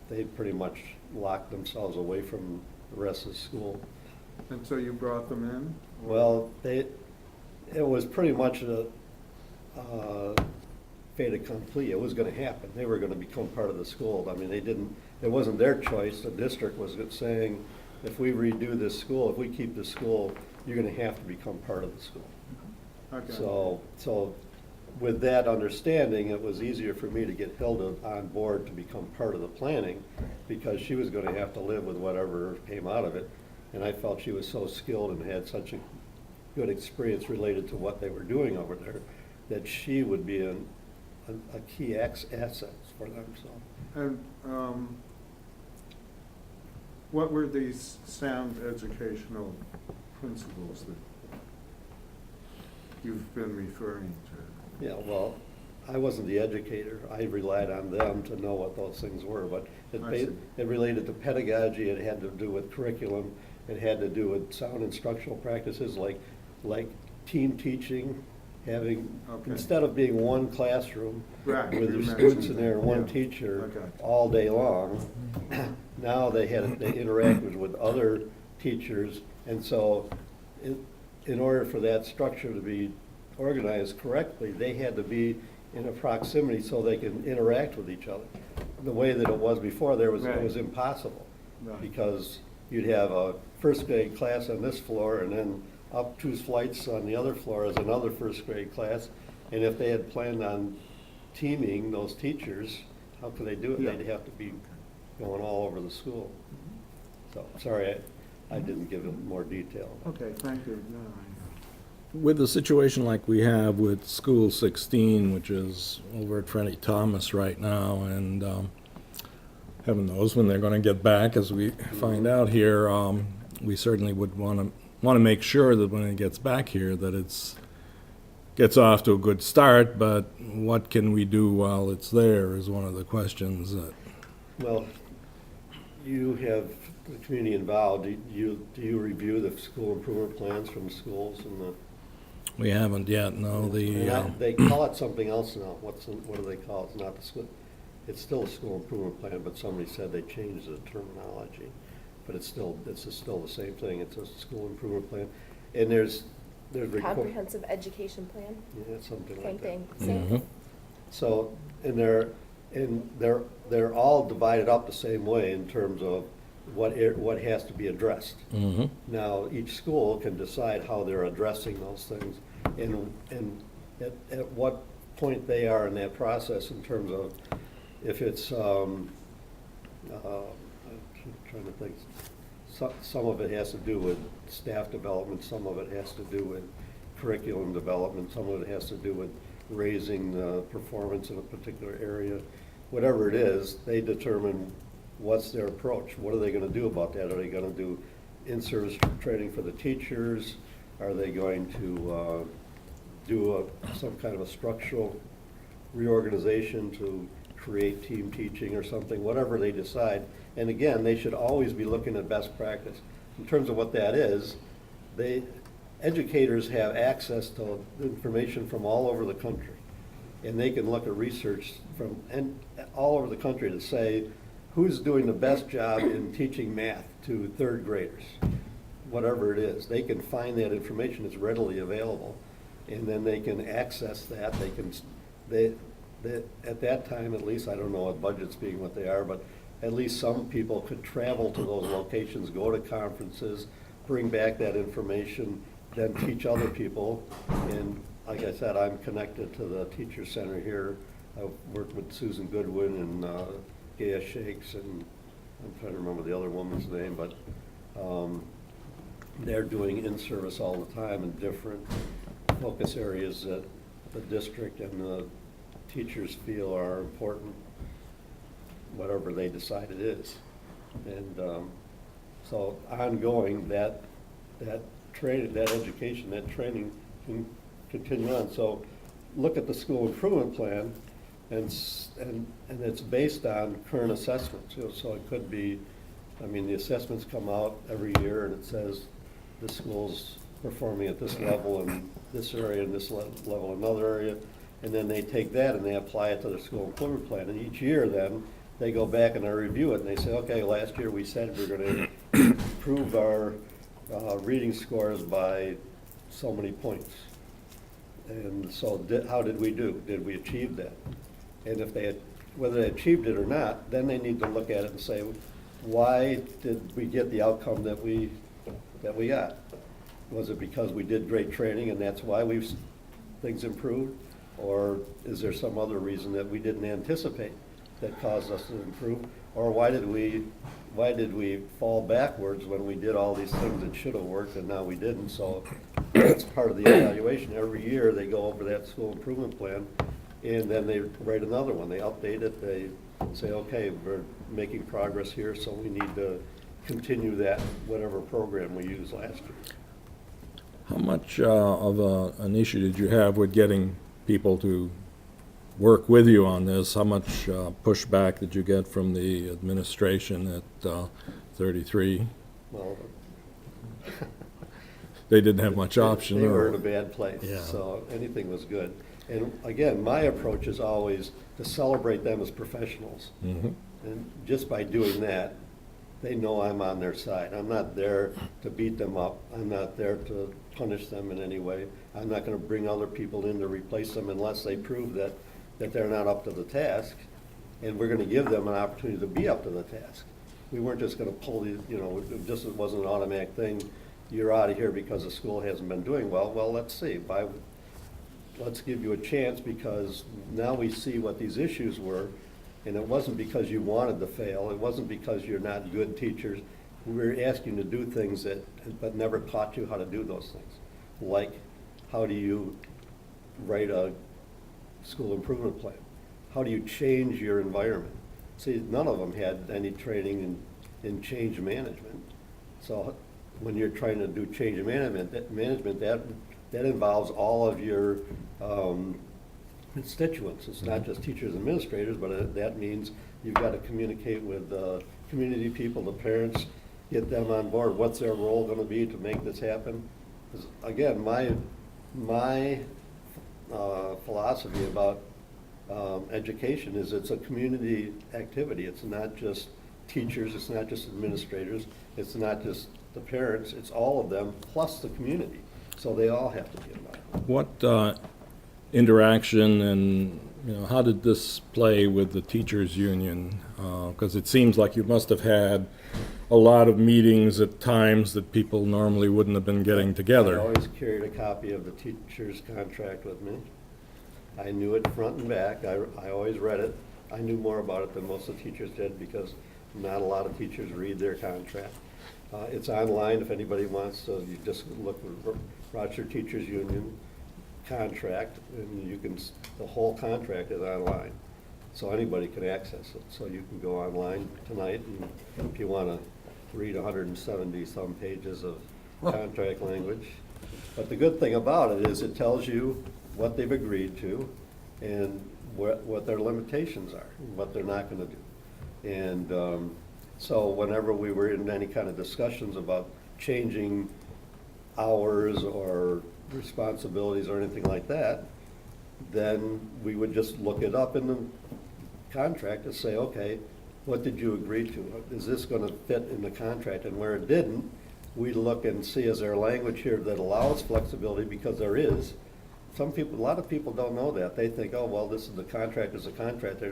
they pretty much locked themselves away from the rest of the school. And so you brought them in? Well, it was pretty much a fait accompli. It was gonna happen. They were gonna become part of the school. I mean, it wasn't their choice. The district was saying, if we redo this school, if we keep this school, you're gonna have to become part of the school. Okay. So with that understanding, it was easier for me to get Hilda on board to become part of the planning, because she was gonna have to live with whatever came out of it. And I felt she was so skilled and had such a good experience related to what they were doing over there, that she would be a key asset for them, so. And what were these sound educational principles that you've been referring to? Yeah, well, I wasn't the educator. I relied on them to know what those things were, but I see. it related to pedagogy, it had to do with curriculum, it had to do with sound instructional practices like team teaching, having, Okay. instead of being one classroom Right, with you the students in mentioned there and one that. Yeah. teacher Okay. all day long, now they interacted with other teachers, and so in order for that structure to be organized correctly, they had to be in a proximity so they can interact with each other. The way that it was before, it was Right. impossible, Right. because you'd have a first grade class on this floor, and then up 2 flights on the other floor is another first grade class, and if they had planned on teaming those teachers, how could they do it? Yeah. They'd have to be going all over the school. So, sorry, I didn't give it more detail. Okay, thank you. No, With the situation like we have with School 16, which is over at Freddie Thomas right now, and heaven knows when they're going to get back, as we find out here, we certainly would want to make sure that when it gets back here that gets off to a good start, but what can we do while it's there is one of the questions that. Well, you have the community involved. Do you review the school improvement plans from schools and the? We haven't yet, no, They call it something else now. What do they call it? It's not the school, it's still a school improvement plan, but somebody said they changed the terminology. But it's still the same thing. It's a school improvement plan. And there's Comprehensive education plan, yeah, something like same that. thing, Mhm. same. So, and they're all divided up the same way in terms of what has to be addressed. Mm-hmm. Now, each school can decide how they're addressing those things and at what point they are in that process in terms of if it's, I'm trying to think, some of it has to do with staff development, some of it has to do with curriculum development, some of it has to do with raising the performance in a particular area. Whatever it is, they determine what's their approach. What are they going to do about that? Are they going to do in-service training for the teachers? Are they going to do some kind of a structural reorganization to create team teaching or something? Whatever they decide. And again, they should always be looking at best practice. In terms of what that is, educators have access to information from all over the country. And they can look at research from all over the country to say, who's doing the best job in teaching math to 3rd graders? whatever it is. They can find that information, it's readily available, and then they can access that. They, at that time, at least, I don't know what budgets being what they are, but at least some people could travel to those locations, go to conferences, bring back that information, then teach other people. And like I said, I'm connected to the teacher center here. I've worked with Susan Goodwin and Gaia Shakes, and I'm trying to remember the other woman's name, but they're doing in-service all the time in different focus areas that the district and the teachers feel are important, whatever they decide it is. And so ongoing, that training, that education, that training can continue on. So look at the school improvement plan, and it's based on current assessments. So it could be, I mean, the assessments come out every year, and it says the school's performing at this level in this area, and this level in another area. And then they take that and they apply it to their school improvement plan. And each year then, they go back and they review it, and they say, okay, last year we said we're gonna improve our reading scores by so many points. And so how did we do? Did we achieve that? And if whether they achieved it or not, then they need to look at it and say, why did we get the outcome that we got? Was it because we did great training and that's why things improved? Or is there some other reason that we didn't anticipate that caused us to improve? Or why did we fall backwards when we did all these things that should have worked and now we didn't? So that's part of the evaluation. Every year they go over that school improvement plan, and then they write another one. They update it. They say, okay, we're making progress here, so we need to continue that, whatever program we used last year. How much of an issue did you have with getting people to work with you on this? How much pushback did you get from the administration at 33? Well, They didn't have much option. They were or- in a bad place, Yeah. so anything was good. And again, my approach is always to celebrate them as professionals. Mhm. And just by doing that, they know I'm on their side. I'm not there to beat them up. I'm not there to punish them in any way. I'm not gonna bring other people in to replace them unless they prove that they're not up to the task. And we're gonna give them an opportunity to be up to the task. We weren't just gonna pull the, it wasn't an automatic thing. You're out of here because the school hasn't been doing well. Well, let's see. Let's give you a chance, because now we see what these issues were. And it wasn't because you wanted to fail. It wasn't because you're not good teachers. We were asking you to do things but never taught you how to do those things. Like, how do you write a school improvement plan? How do you change your environment? See, none of them had any training in change management. So when you're trying to do change management, that involves all of your constituents. It's not just teachers and administrators, but that means you've got to communicate with the community people, the parents, get them on board. What's their role going to be to make this happen? 'Cause again, my philosophy about education is it's a community activity. It's not just teachers, it's not just administrators, it's not just the parents, it's all of them plus the community. So they all have to be involved. What interaction and, how did this play with the teachers' union? Because it seems like you must have had a lot of meetings at times that people normally wouldn't have been getting together. I always carried a copy of the teacher's contract with me. I knew it front and back. I always read it. I knew more about it than most of the teachers did, because not a lot of teachers read their contract. It's online if anybody wants, so you just look at Rochester Teachers Union contract, and the whole contract is online. So anybody can access it. So you can go online tonight, and if you want to read 170 some pages of contract language. But the good thing about it is it tells you what they've agreed to and what their limitations are, what they're not going to do. And so whenever we were in any kind of discussions about changing hours or responsibilities or anything like that, then we would just look it up in the contract and say, okay, what did you agree to? Is this going to fit in the contract? And where it didn't, we look and see, is there language here that allows flexibility, because there is. Some people, a lot of people don't know that. They think, oh, well, this is the contract, is a contract.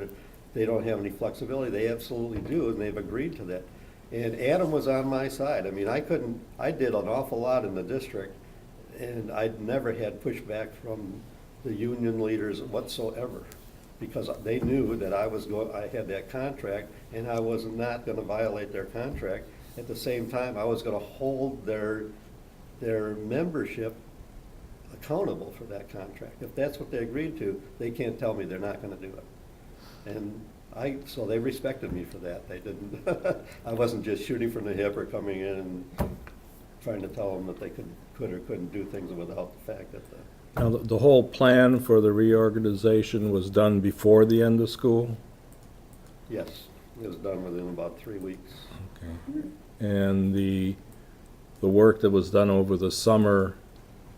They don't have any flexibility. They absolutely do, and they've agreed to that. And Adam was on my side. I mean, I did an awful lot in the district, and I'd never had pushback from the union leaders whatsoever, because they knew that I had that contract, and I was not gonna violate their contract. At the same time, I was gonna hold their membership accountable for that contract. If that's what they agreed to, they can't tell me they're not gonna do it. And so they respected me for that. They didn't, I wasn't just shooting from the hip or coming in and trying to tell them that they could or couldn't do things without the fact that Now, the whole plan for the reorganization was done before the end of school? yes, it was done within about 3 weeks. Okay. And the work that was done over the summer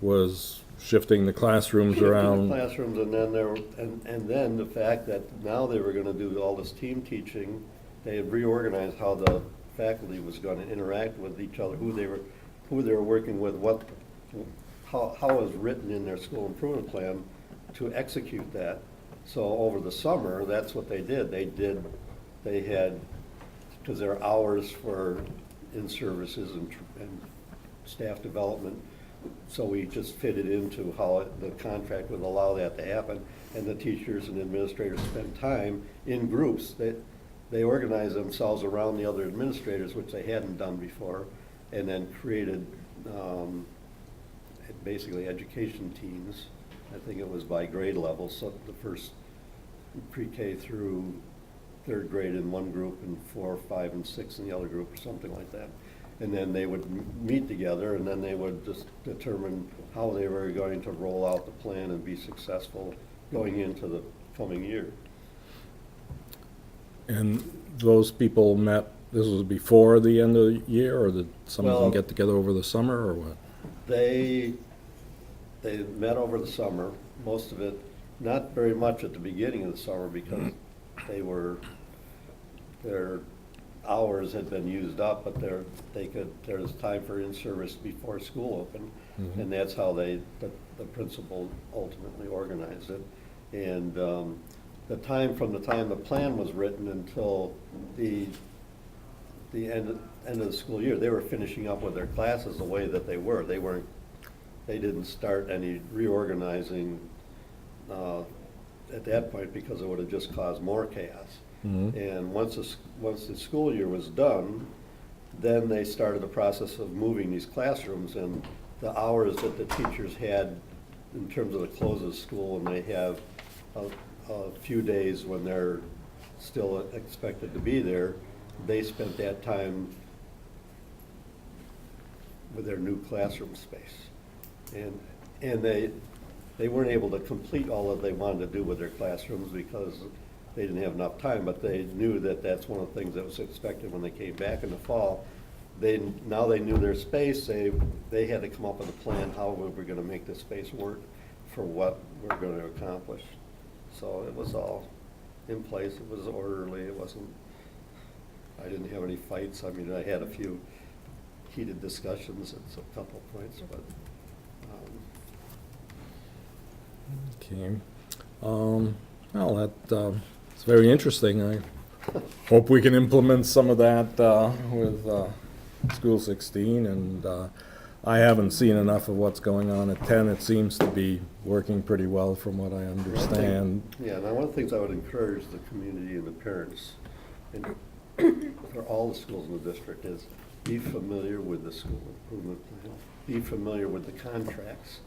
was shifting the classrooms Shifting around? the classrooms, and then and then the fact that now they were gonna do all this team teaching, they had reorganized how the faculty was gonna interact with each other, who they were working with, how it was written in their school improvement plan to execute that. So over the summer, that's what they did. They had, because there are hours for in-services and staff development, so we just fitted into how the contract would allow that to happen. And the teachers and administrators spent time in groups. They organized themselves around the other administrators, which they hadn't done before, and then created basically education teams. I think it was by grade level, so the first pre-K through third grade in one group and 4, 5, and 6 in the other group, or something like that. And then they would meet together, and then they would just determine how they were going to roll out the plan and be successful going into the coming year. And those people met, this was before the end of the year, or did some of them Well, get together over the summer, or what? They met over the summer, most of it, not very much at the beginning of the summer, because their hours had been used up, but there was time for in-service before school opened, and that's how the principal ultimately organized it. And from the time the plan was written until the end of the school year, they were finishing up with their classes the way that they were. They didn't start any reorganizing at that point, because it would have just caused more chaos. And once the school year was done, then they started the process of moving these classrooms, and the hours that the teachers had in terms of the close of school, and they have a few days when they're still expected to be there, they spent that time with their new classroom space. And they weren't able to complete all that they wanted to do with their classrooms because they didn't have enough time, but they knew that that's one of the things that was expected when they came back in the fall. Now they knew their space. They had to come up with a plan how we were going to make this space work for what we're going to accomplish. So it was all in place. It was orderly. I didn't have any fights. I mean, I had a few heated discussions at a couple of points, but. Okay. Well, it's very interesting. I hope we can implement some of that with School 16, and I haven't seen enough of what's going on at 10. It seems to be working pretty well from what I understand. Yeah, and one of the things I would encourage the community and the parents, and for all the schools in the district, is be familiar with the school improvement plan. Be familiar with the contracts,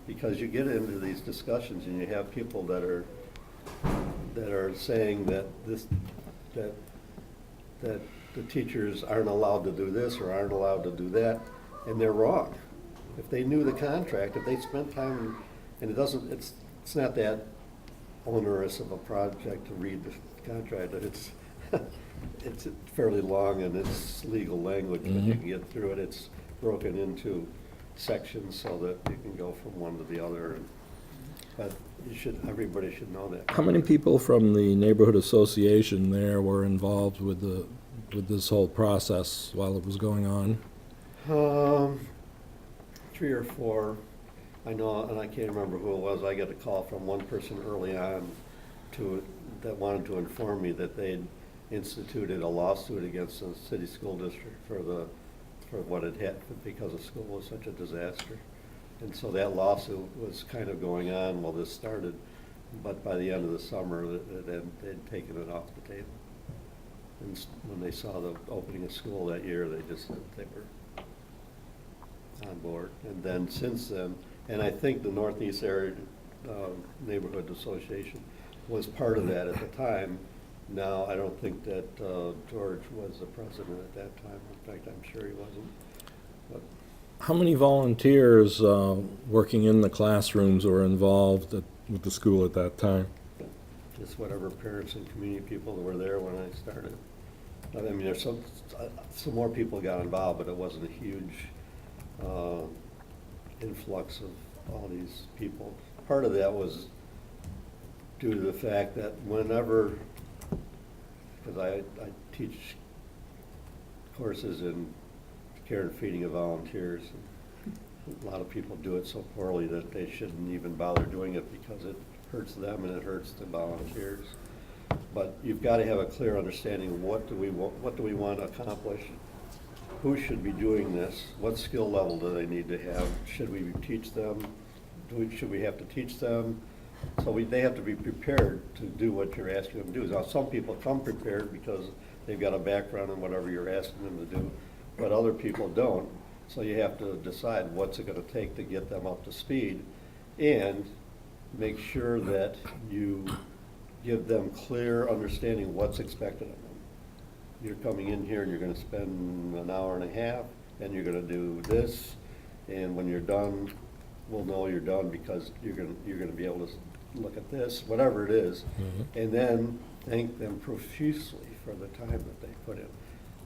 because you get into these discussions and you have people that are saying that the teachers aren't allowed to do this or aren't allowed to do that, and they're wrong. If they knew the contract, if they spent time, and it's not that onerous of a project to read the contract. It's fairly long and it's legal language, but you can get through it. It's broken into sections so that you can go from one to the other. But everybody should know that. How many people from the neighborhood association there were involved with this whole process while it was going on? Three or four. I know, and I can't remember who it was. I got a call from one person early on that wanted to inform me that they'd instituted a lawsuit against the city school district for what had happened because the school was such a disaster. And so that lawsuit was kind of going on while this started, but by the end of the summer, they'd taken it off the table. And when they saw the opening of school that year, they just said they were on board. And then since then, and I think the Northeast Area Neighborhood Association was part of that at the time. Now, I don't think that George was the president at that time. In fact, I'm sure he wasn't. But How many volunteers working in the classrooms were involved with the school at that time? just whatever parents and community people that were there when I started. I mean, there's some more people got involved, but it wasn't a huge influx of all these people. Part of that was due to the fact that whenever, because I teach courses in care and feeding of volunteers, and a lot of people do it so poorly that they shouldn't even bother doing it because it hurts them and it hurts the volunteers. But you've got to have a clear understanding of what do we want to accomplish, who should be doing this, what skill level do they need to have, should we teach them, should we have to teach them? So they have to be prepared to do what you're asking them to do. Now, some people come prepared because they've got a background in whatever you're asking them to do, but other people don't. So you have to decide what's it going to take to get them up to speed and make sure that you give them clear understanding of what's expected of them. You're coming in here and you're going to spend an hour and a half and you're going to do this, and when you're done, we'll know you're done because you're going to be able to look at this, whatever it is, and then thank them profusely for the time that they put in.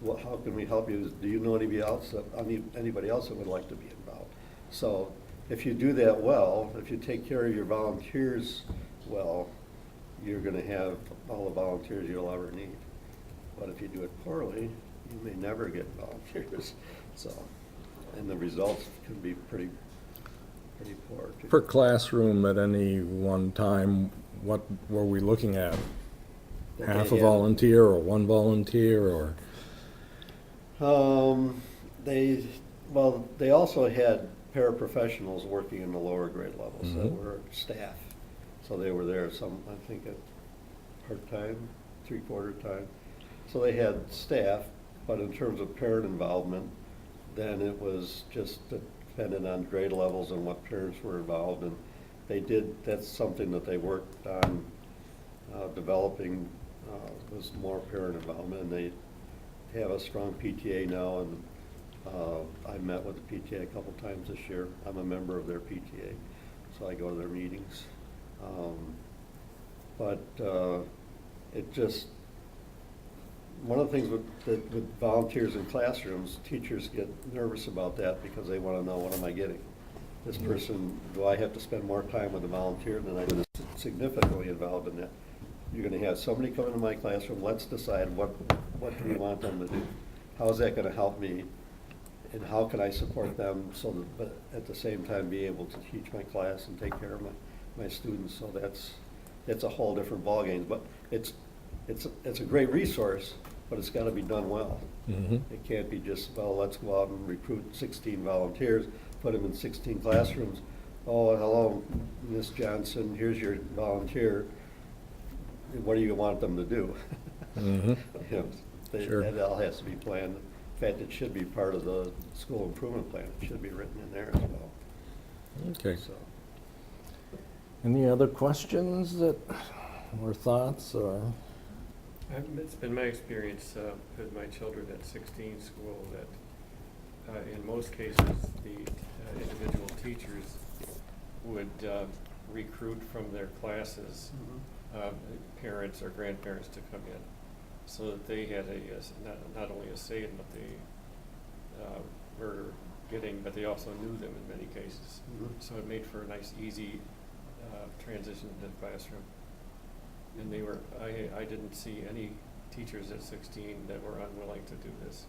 Well, how can we help you? Do you know anybody else that would like to be involved? So if you do that well, if you take care of your volunteers well, you're going to have all the volunteers you'll ever need. But if you do it poorly, you may never get volunteers. So, and the results can be pretty poor too. Per classroom at any one time, what were we looking at? That Half they a had. volunteer or one volunteer or? They also had paraprofessionals working in the lower grade levels that were staff. So they were there I think at part-time, three-quarter time. So they had staff, but in terms of parent involvement, then it was just dependent on grade levels and what parents were involved in. That's something that they worked on developing, was more parent involvement, and they have a strong PTA now, and I met with the PTA a couple times this year. I'm a member of their PTA, so I go to their meetings. One of the things with volunteers in classrooms, teachers get nervous about that because they want to know, what am I getting? This person, do I have to spend more time with a volunteer than I do? Significantly involved in that. You're going to have somebody come into my classroom, let's decide what do we want them to do? How is that going to help me? And how can I support them so that, but at the same time be able to teach my class and take care of my students? So it's a whole different ballgame. But it's a great resource, but it's got to be done well. It can't be just, well, let's go out and recruit 16 volunteers, put them in 16 classrooms. Oh, hello, Miss Johnson, here's your volunteer. What do you want them to do? You know, Sure. That all has to be planned. In fact, it should be part of the school improvement plan. It should be written in there as well. Okay. So, Any other questions or thoughts or? It's been my experience with my children at 16 school that in most cases the individual teachers would recruit from their classes parents or grandparents to come in, so that they had not only a say in what they were getting, but they also knew them in many cases. So it made for a nice, easy transition to the classroom. And I didn't see any teachers at 16 that were unwilling to do this.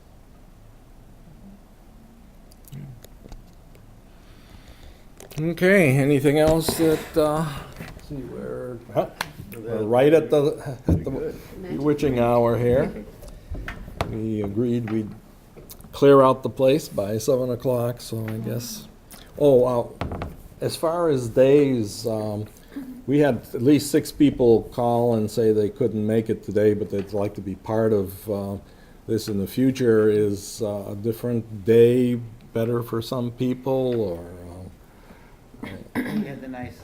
Okay, anything else that, let's see, we're right at the witching hour here. We agreed we'd clear out the place by 7 o'clock, so I guess, as far as days, we had at least 6 people call and say they couldn't make it today, but they'd like to be part of this in the future. Is a different day better for some people, or? You had the nice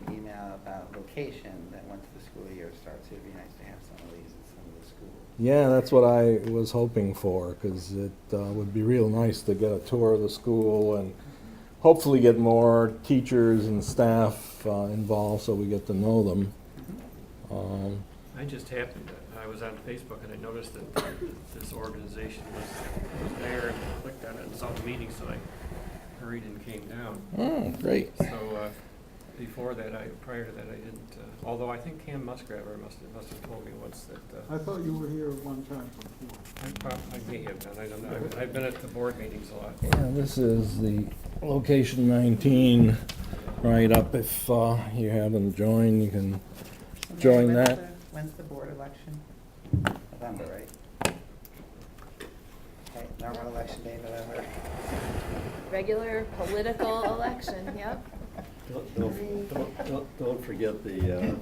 email about location that once the school year starts, it'd be nice to have some of these in some of the schools. Yeah, that's what I was hoping for, because it would be real nice to get a tour of the school and hopefully get more teachers and staff involved so we get to know them. I just happened, I was on Facebook and I noticed that this organization was there, and I clicked on it and saw the meeting, so I hurried and came down. Oh, great. So before that, prior to that, I didn't, although I think Cam Musgraver must have told me once that. I thought you were here one time before. I may have done, I don't know. I've been at the board meetings a lot. Yeah, this is the location 19 right up. If you haven't joined, you can join When's that. When's the board election? November, right? Okay, normal election day, November. Regular political election, yep. Don't forget the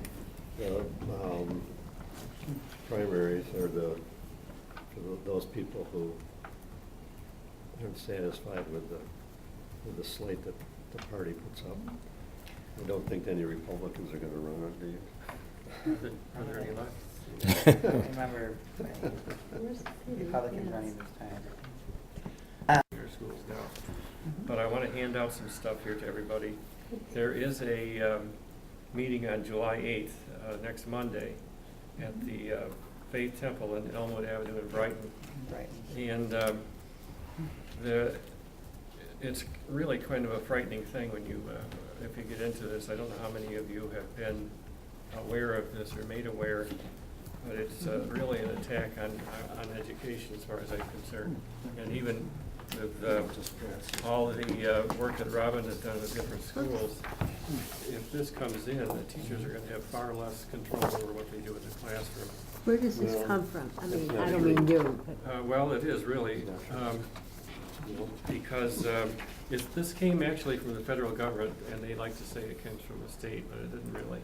primaries, or those people who aren't satisfied with the slate that the party puts up. I don't think any Republicans are going to run on, do you? Are there any left? I remember Where's the city? Republicans Yes. running this time. Your schools now. But I want to hand out some stuff here to everybody. There is a meeting on July 8th, next Monday, at the Faith Temple in Elmwood Avenue in Brighton. Right. And it's really kind of a frightening thing when you, if you get into this. I don't know how many of you have been aware of this or made aware, but it's really an attack on education as far as I'm concerned. And even with all of the work that Robin has done with different schools, if this comes in, the teachers are going to have far less control over what they do in the classroom. Where does this Well, come from? I mean, that's I not don't mean true. you, but Well, it is really, because this came actually from the federal government, and they like to say it comes from the state, but it didn't really.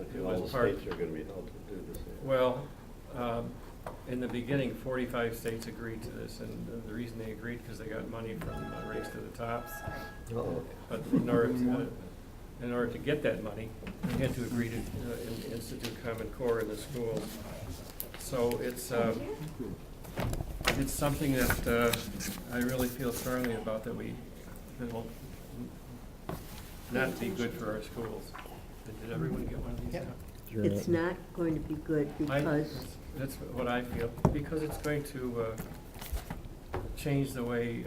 It All was the part- states are going to be held to do the same. Well, in the beginning, 45 states agreed to this, and the reason they agreed, because they got money from Race to the Top. Uh-oh. But in order to get that money, they had to agree to institute Common Core in the schools. So it's something that I really feel strongly about, that will not be good for our schools. Did everyone get one of these? Yep. now? it's not going to be good because That's what I feel, because it's going to change the way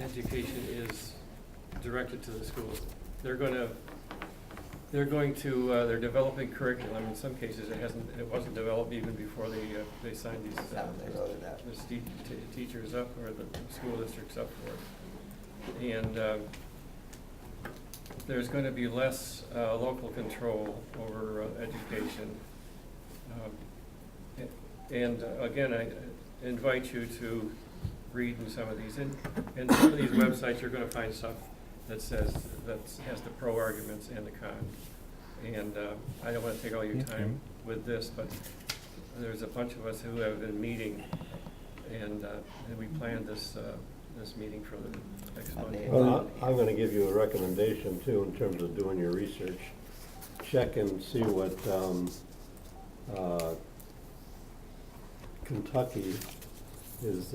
education is directed to the schools. They're developing curriculum. In some cases, it wasn't developed even before they signed these They wrote it out. the teachers up, or the school districts up for it. And there's going to be less local control over education. And again, I invite you to read in some of these. In some of these websites, you're going to find stuff that has the pro arguments and the con. And I don't want to take all your time with this, but there's a bunch of us who have been meeting, and we planned this meeting for the next Monday. Well, I'm going to give you a recommendation too, in terms of doing your research. Check and see what Kentucky is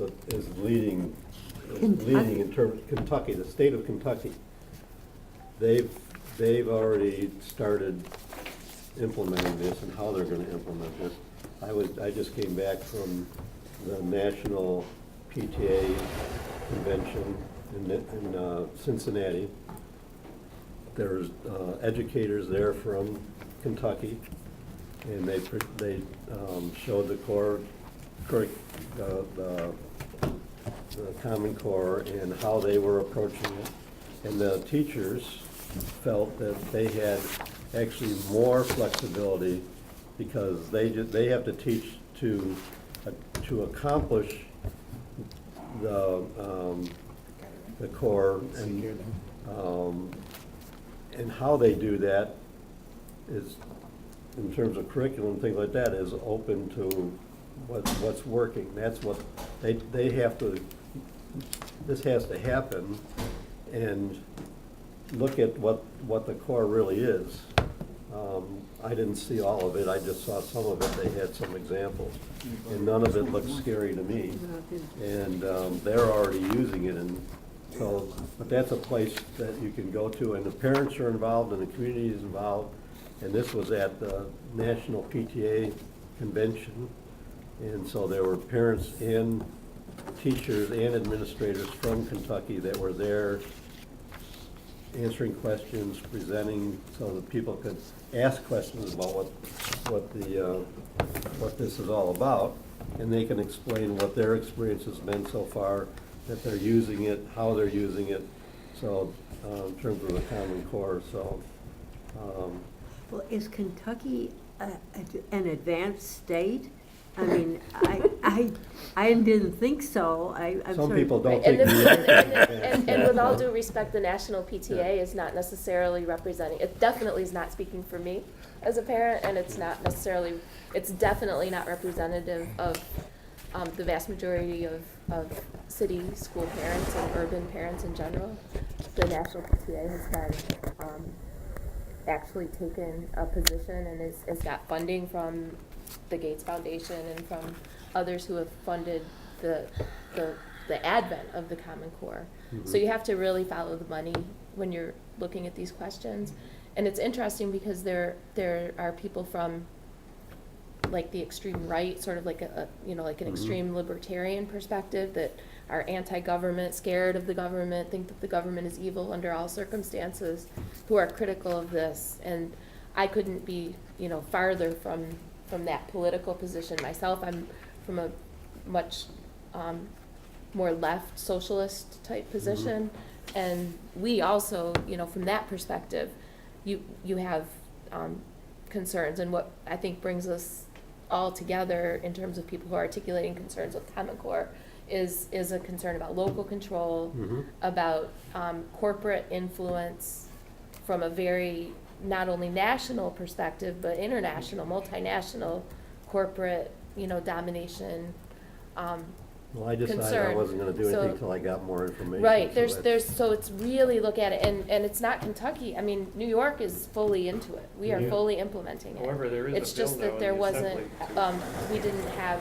leading in terms, Kentucky, the state of Kentucky. They've already started implementing this, and how they're going to implement this. I just came back from the National PTA convention in Cincinnati. There's educators there from Kentucky, and they showed the Common Core and how they were approaching it. And the teachers felt that they had actually more flexibility because they have to teach to accomplish the core, and how they do that is, in terms of curriculum, things like that, is open to what's working. That's what they have to, this has to happen, and look at what the core really is. I didn't see all of it, I just saw some of it. They had some examples, and none of it looked scary to me. And they're already using it, and so, but that's a place that you can go to, and the parents are involved, and the community is involved. And this was at the National PTA Convention, and so there were parents and teachers and administrators from Kentucky that were there answering questions, presenting, so that people could ask questions about what this is all about, and they can explain what their experience has been so far, that they're using it, how they're using it, so in terms of the Common Core. So Well, is Kentucky an advanced state? I mean, I didn't think so. I'm some sort of- people don't And, think and with all due respect, the National PTA is not necessarily representing, it definitely is not speaking for me as a parent, and it's not necessarily, it's definitely not representative of the vast majority of city school parents and urban parents in general. The National PTA has been actually taken a position and has got funding from the Gates Foundation and from others who have funded the advent of the Common Core. So you have to really follow the money when you're looking at these questions. And it's interesting because there are people from like the extreme right, sort of like like an extreme libertarian perspective that are anti-government, scared of the government, think that the government is evil under all circumstances, who are critical of this. And I couldn't be, farther from that political position myself. I'm from a much more left socialist type position. And we also, from that perspective, you have concerns. And what I think brings us all together in terms of people who are articulating concerns with Common Core is a concern about local control, about corporate influence from a very not only national perspective, but international, multinational corporate, domination. Well, I decided I concern. wasn't gonna do anything So- until I got more information. Right, so so it's really look at it, and it's not Kentucky. I mean, New York is fully into it. We are Yeah. fully implementing it. However, there is a It's just bill now that in there the wasn't, Assembly we didn't have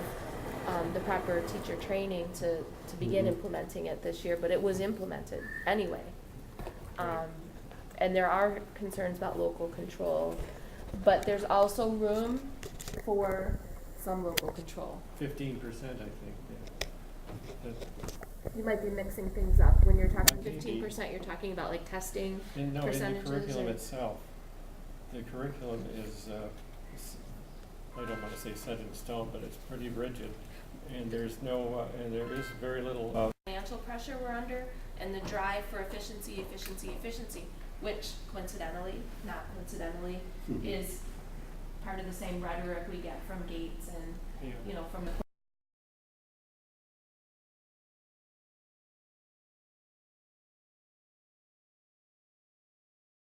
the proper teacher training to begin Mhm. implementing it this year, but it was implemented anyway. And there are concerns about local control, but there's also room for some local control. 15%, I think, yeah. You might be mixing things up. When you're talking Maybe. 15%, you're talking about like testing In the percentages. curriculum or- itself, the curriculum is, I don't want to say set in stone, but it's pretty rigid. And there's no, and there is very little Financial pressure we're under and the drive for efficiency, which coincidentally, not coincidentally, is part of the same rhetoric we get from Gates and, yeah. from the